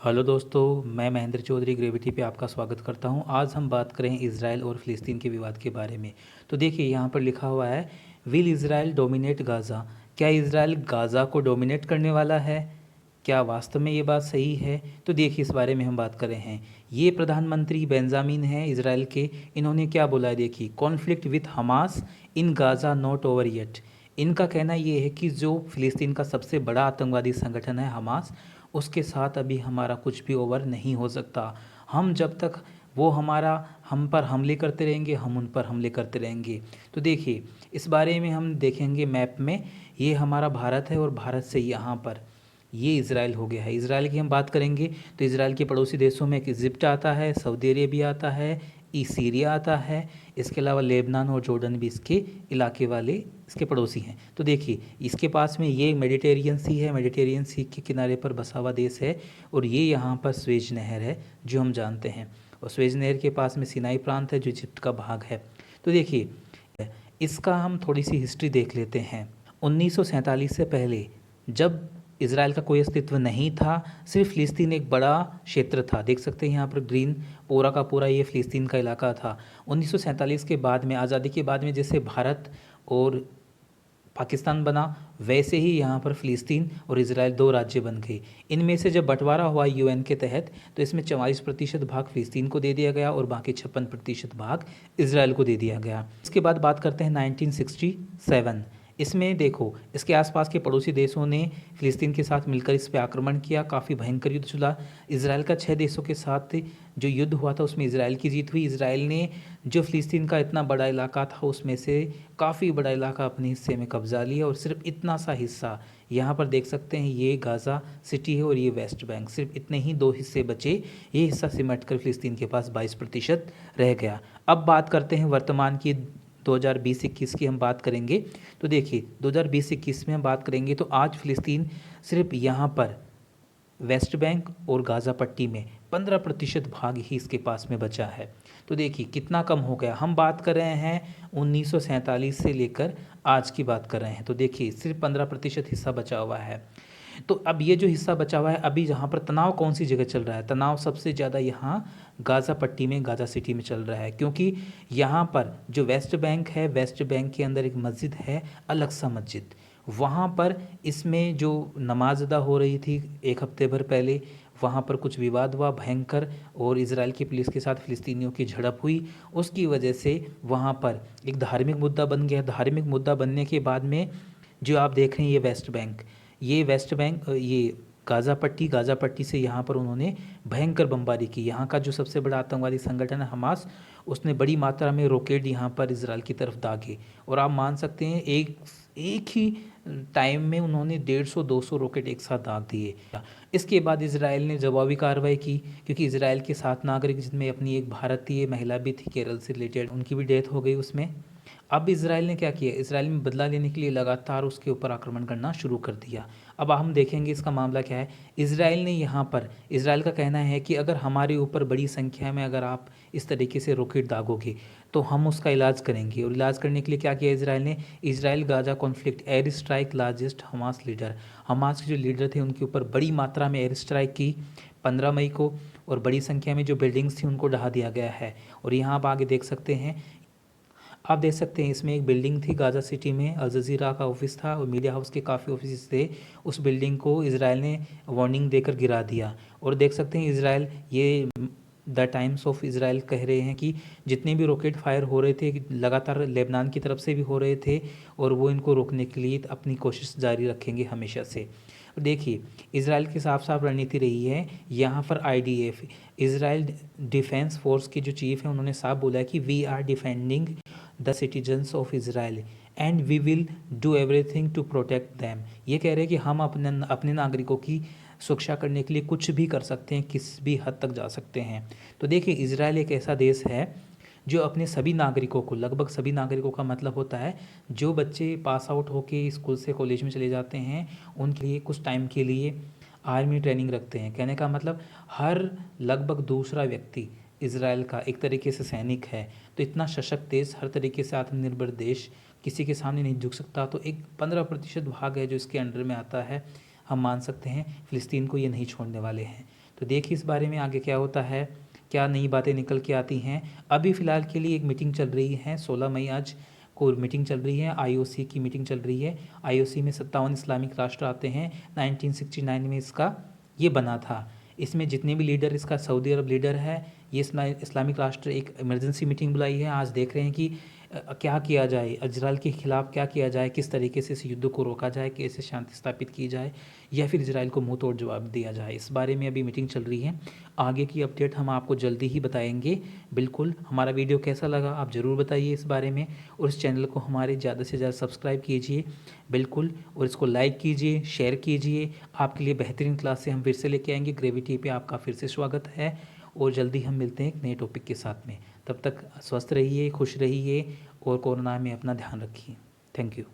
Hello दोस्तों, मैं Mahendra Chaudhary gravity पे आपका स्वागत करता हूं। आज हम बात करें इज़राइल और फ़िलिस्तीन के विवाद के बारे में। तो देखिए यहाँ पर लिखा हुआ है, विल इज़राइल डोमिनेट गाज़ा। क्या इज़राइल गाज़ा को डोमिनेट करने वाला है? क्या वास्तव में ये बात सही है? तो देखिए इस बारे में हम बात कर रहे हैं। ये प्रधानमंत्री बेंजामिन हैं इज़राइल के। इन्होंने क्या बोला है, देखिए, conflict with Hamas in Gaza not over yet. इनका कहना ये है कि जो फ़िलिस्तीन का सबसे बड़ा आतंकवादी संगठन है हमास, उसके साथ अभी हमारा कुछ भी ओवर नहीं हो सकता। हम जब तक वो हमारा हम पर हमले करते रहेंगे, हम उन पर हमले करते रहेंगे। तो देखिए इस बारे में हम देखेंगे मैप में, ये हमारा भारत है और भारत से यहाँ पर ये इज़राइल हो गया है। इज़राइल की हम बात करेंगे तो इज़राइल के पड़ोसी देशों में इजिप्ट आता है, सऊदी अरेबिया आता है, सीरिया आता है। इसके अलावा लेबनान और जॉर्डन भी इसके इलाके वाले इसके पड़ोसी हैं। तो देखिए इसके पास में ये मेडिटेरियन सी है, मेडिटेरियन सी के किनारे पर बसा हुआ देश है। और ये यहाँ पर स्वेज नहर है जो हम जानते हैं, और स्वेज नहर के पास में सिनाई प्रांत है जो इजिप्ट का भाग है। तो देखिए इसका हम थोड़ी सी हिस्ट्री देख लेते हैं। 1947 से पहले जब इसराइल का कोई अस्तित्व नहीं था, सिर्फ फ़िलिस्तीन एक बड़ा क्षेत्र था। देख सकते हैं यहाँ पर ग्रीन, पूरा का पूरा ये फ़िलिस्तीन का इलाका था। 1947 के बाद में, आज़ादी के बाद में, जैसे भारत और पाकिस्तान बना, वैसे ही यहाँ पर फ़िलिस्तीन और इसराइल दो राज्य बन गए। इनमें से जब बंटवारा हुआ यूएन के तहत, तो इसमें 44% भाग फ़िलिस्तीन को दे दिया गया और बाकी 56% भाग इसराइल को दे दिया गया। इसके बाद बात करते हैं 1967। इसमें देखो इसके आसपास के पड़ोसी देशों ने फ़िलिस्तीन के साथ मिलकर इस पर आक्रमण किया, काफ़ी भयंकर युद्ध चला। इसराइल का 6 देशों के साथ जो युद्ध हुआ था उसमें इसराइल की जीत हुई। इसराइल ने जो फ़िलिस्तीन का इतना बड़ा इलाका था उसमें से काफ़ी बड़ा इलाका अपने हिस्से में कब्जा लिया, और सिर्फ इतना सा हिस्सा यहाँ पर देख सकते हैं, ये गाज़ा सिटी है और ये वेस्ट बैंक, सिर्फ इतने ही दो हिस्से बचे। ये हिस्सा सिमट कर फ़िलिस्तीन के पास 22% रह गया। अब बात करते हैं वर्तमान की, 2020-21 की हम बात करेंगे। तो देखिए 2020-21 में हम बात करेंगे तो आज फ़िलिस्तीन सिर्फ यहाँ पर वेस्ट बैंक और गाज़ा पट्टी में 15% भाग ही इसके पास में बचा है। तो देखिए कितना कम हो गया। हम बात कर रहे हैं 1947 से लेकर आज की बात कर रहे हैं। तो देखिए सिर्फ 15% हिस्सा बचा हुआ है। तो अब ये जो हिस्सा बचा हुआ है, अभी जहाँ पर तनाव कौन सी जगह चल रहा है, तनाव सबसे ज़्यादा यहाँ गाज़ा पट्टी में, गाज़ा सिटी में चल रहा है। क्योंकि यहाँ पर जो वेस्ट बैंक है, वेस्ट बैंक के अंदर एक मस्जिद है, अल अक्सा मस्जिद। वहाँ पर इसमें जो नमाज अदा हो रही थी एक हफ्ते भर पहले, वहाँ पर कुछ विवाद हुआ भयंकर, और इजराइल की पुलिस के साथ फ़िलिस्तीनियों की झड़प हुई। उसकी वजह से वहाँ पर एक धार्मिक मुद्दा बन गया। धार्मिक मुद्दा बनने के बाद में जो आप देख रहे हैं, ये वेस्ट बैंक, ये गाज़ा पट्टी से यहाँ पर उन्होंने भयंकर बमबारी की। यहाँ का जो सबसे बड़ा आतंकवादी संगठन है हमास, उसने बड़ी मात्रा में रॉकेट यहाँ पर इसराइल की तरफ दागे। और आप मान सकते हैं एक एक ही टाइम में उन्होंने 150-200 रॉकेट एक साथ दाग दिए। इसके बाद इसराइल ने जवाबी कार्रवाई की, क्योंकि इसराइल के 7 नागरिक, जिसमें अपनी एक भारतीय महिला भी थी केरल से रिलेटेड, उनकी भी डेथ हो गई उसमें। अब इसराइल ने क्या किया, इसराइल में बदला लेने के लिए लगातार उसके ऊपर आक्रमण करना शुरू कर दिया। अब हम देखेंगे इसका मामला क्या है। इसराइल ने यहाँ पर, इसराइल का कहना है कि अगर हमारे ऊपर बड़ी संख्या में अगर आप इस तरीके से रॉकेट दागोगे तो हम उसका इलाज करेंगे। और इलाज करने के लिए क्या किया इसराइल ने, Israel Gaza conflict air strike largest Hamas leader, Hamas के जो लीडर थे उनके ऊपर बड़ी मात्रा में एयर स्ट्राइक की 15 मई को, और बड़ी संख्या में जो बिल्डिंग्स थी उनको ढहा दिया गया है। और यहाँ आप आगे देख सकते हैं, आप देख सकते हैं इसमें एक बिल्डिंग थी गाज़ा सिटी में, अल जज़ीरा का ऑफिस था और मीडिया हाउस के काफ़ी ऑफिस थे। उस बिल्डिंग को इसराइल ने वार्निंग देकर गिरा दिया। और देख सकते हैं इसराइल, ये द टाइम्स ऑफ इसराइल कह रहे हैं कि जितने भी रॉकेट फायर हो रहे थे लगातार लेबनान की तरफ से भी हो रहे थे, और वो इनको रोकने के लिए अपनी कोशिश जारी रखेंगे हमेशा से। देखिए इसराइल की साफ साफ रणनीति रही है यहाँ पर। आईडीएफ, इसराइल डिफेंस फोर्स के जो चीफ हैं, उन्होंने साफ बोला है कि we are defending the citizens of Israel and we will do everything to protect them. ये कह रहे हैं कि हम अपने नागरिकों की सुरक्षा करने के लिए कुछ भी कर सकते हैं, किस भी हद तक जा सकते हैं। तो देखिए इसराइल एक ऐसा देश है जो अपने सभी नागरिकों को, लगभग सभी नागरिकों का मतलब होता है जो बच्चे पास आउट होके स्कूल से कॉलेज में चले जाते हैं, उनके लिए कुछ टाइम के लिए आर्मी ट्रेनिंग रखते हैं। कहने का मतलब हर लगभग दूसरा व्यक्ति इसराइल का एक तरीके से सैनिक है। तो इतना सशक्त देश, हर तरीके से आत्मनिर्भर देश, किसी के सामने नहीं झुक सकता। तो एक 15% भाग है जो इसके अंडर में आता है। हम मान सकते हैं फ़िलिस्तीन को ये नहीं छोड़ने वाले हैं। तो देखिए इस बारे में आगे क्या होता है, क्या नई बातें निकल के आती हैं। अभी फ़िलहाल के लिए एक मीटिंग चल रही है, 16 मई आज को मीटिंग चल रही है, आईओसी की मीटिंग चल रही है। आईओसी में 57 इस्लामिक राष्ट्र आते हैं। 1969 में इसका ये बना था। इसमें जितने भी लीडर, इसका सऊदी अरब लीडर है, ये इस्लामिक राष्ट्र एक इमरजेंसी मीटिंग बुलाई है। आज देख रहे हैं कि क्या किया जाए, इजराइल के खिलाफ क्या किया जाए, किस तरीके से इस युद्ध को रोका जाए, कैसे शांति स्थापित की जाए, या फिर इजराइल को मुंह तोड़ जवाब दिया जाए। इस बारे में अभी मीटिंग चल रही है। आगे की अपडेट हम आपको जल्दी ही बताएंगे। बिल्कुल, हमारा वीडियो कैसा लगा आप ज़रूर बताइए इस बारे में, और इस चैनल को हमारे ज़्यादा से ज़्यादा सब्सक्राइब कीजिए बिल्कुल, और इसको लाइक कीजिए, शेयर कीजिए। आपके लिए बेहतरीन क्लास से हम फिर से लेके आएंगे। ग्रेविटी पे आपका फिर से स्वागत है, और जल्दी हम मिलते हैं एक नए टॉपिक के साथ में। तब तक स्वस्थ रहिए, खुश रहिए, और कोरोना में अपना ध्यान रखिए। Thank you.